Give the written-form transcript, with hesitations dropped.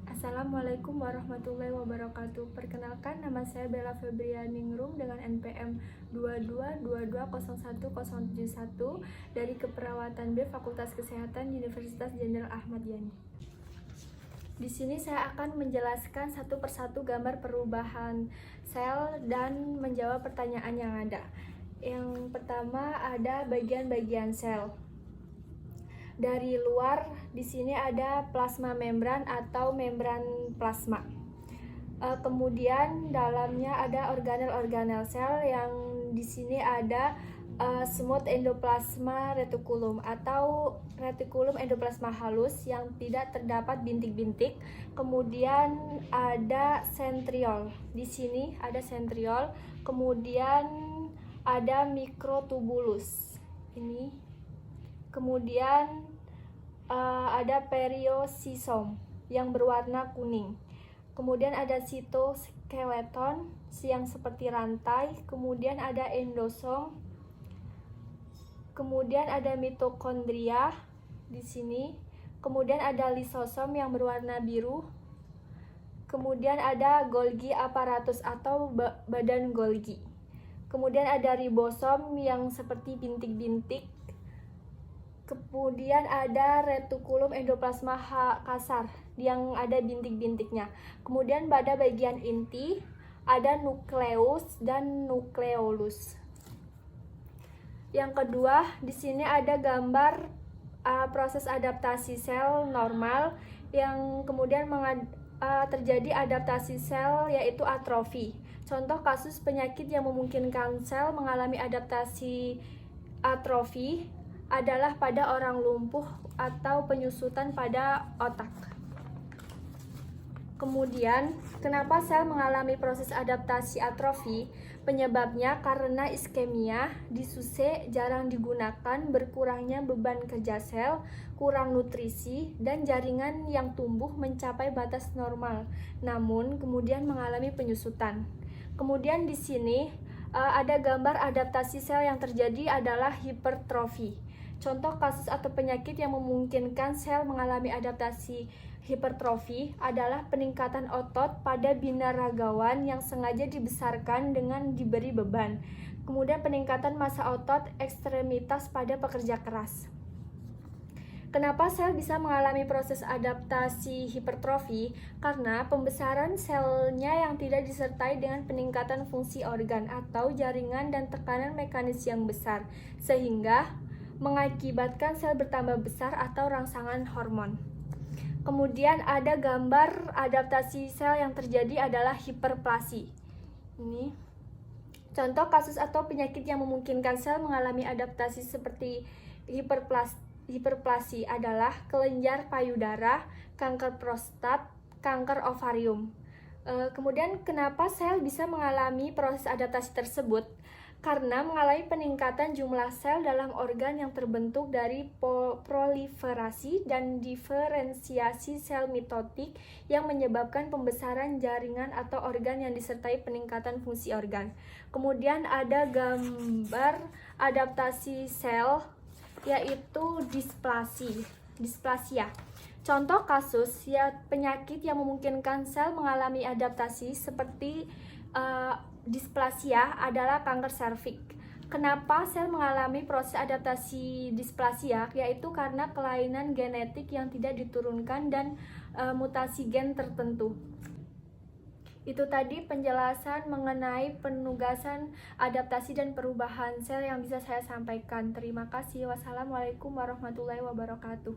Assalamualaikum warahmatullahi wabarakatuh. Perkenalkan, nama saya Bella Febrianingrum dengan NPM 2222010171 dari Keperawatan B Fakultas Kesehatan Universitas Jenderal Ahmad Yani. Di sini saya akan menjelaskan satu persatu gambar perubahan sel dan menjawab pertanyaan yang ada. Yang pertama ada bagian-bagian sel. Dari luar, di sini ada plasma membran atau membran plasma. Kemudian dalamnya ada organel-organel sel yang di sini ada smooth endoplasma reticulum atau retikulum endoplasma halus yang tidak terdapat bintik-bintik. Kemudian ada sentriol. Di sini ada sentriol. Kemudian ada mikrotubulus. Ini. Kemudian ada periostisom yang berwarna kuning. Kemudian ada sitoskeleton yang seperti rantai. Kemudian ada endosom. Kemudian ada mitokondria di sini. Kemudian ada lisosom yang berwarna biru. Kemudian ada Golgi apparatus atau badan Golgi. Kemudian ada ribosom yang seperti bintik-bintik. Kemudian ada retikulum endoplasma kasar yang ada bintik-bintiknya. Kemudian pada bagian inti ada nukleus dan nukleolus. Yang kedua, di sini ada gambar proses adaptasi sel normal yang kemudian terjadi adaptasi sel yaitu atrofi. Contoh kasus penyakit yang memungkinkan sel mengalami adaptasi atrofi adalah pada orang lumpuh atau penyusutan pada otak. Kemudian, kenapa sel mengalami proses adaptasi atrofi? Penyebabnya karena iskemia, disuse jarang digunakan, berkurangnya beban kerja sel, kurang nutrisi, dan jaringan yang tumbuh mencapai batas normal, namun kemudian mengalami penyusutan. Kemudian di sini ada gambar adaptasi sel yang terjadi adalah hipertrofi. Contoh kasus atau penyakit yang memungkinkan sel mengalami adaptasi hipertrofi adalah peningkatan otot pada binaragawan yang sengaja dibesarkan dengan diberi beban. Kemudian peningkatan massa otot ekstremitas pada pekerja keras. Kenapa sel bisa mengalami proses adaptasi hipertrofi? Karena pembesaran selnya yang tidak disertai dengan peningkatan fungsi organ atau jaringan dan tekanan mekanis yang besar, sehingga mengakibatkan sel bertambah besar atau rangsangan hormon. Kemudian ada gambar adaptasi sel yang terjadi adalah hiperplasi. Ini contoh kasus atau penyakit yang memungkinkan sel mengalami adaptasi seperti hiperplasi adalah kelenjar payudara, kanker prostat, kanker ovarium. Kemudian kenapa sel bisa mengalami proses adaptasi tersebut? Karena mengalami peningkatan jumlah sel dalam organ yang terbentuk dari proliferasi dan diferensiasi sel mitotik yang menyebabkan pembesaran jaringan atau organ yang disertai peningkatan fungsi organ. Kemudian ada gambar adaptasi sel yaitu displasia. Contoh kasus penyakit yang memungkinkan sel mengalami adaptasi seperti displasia adalah kanker serviks. Kenapa sel mengalami proses adaptasi displasia? Yaitu karena kelainan genetik yang tidak diturunkan dan mutasi gen tertentu. Itu tadi penjelasan mengenai penugasan adaptasi dan perubahan sel yang bisa saya sampaikan. Terima kasih. Wassalamualaikum warahmatullahi wabarakatuh.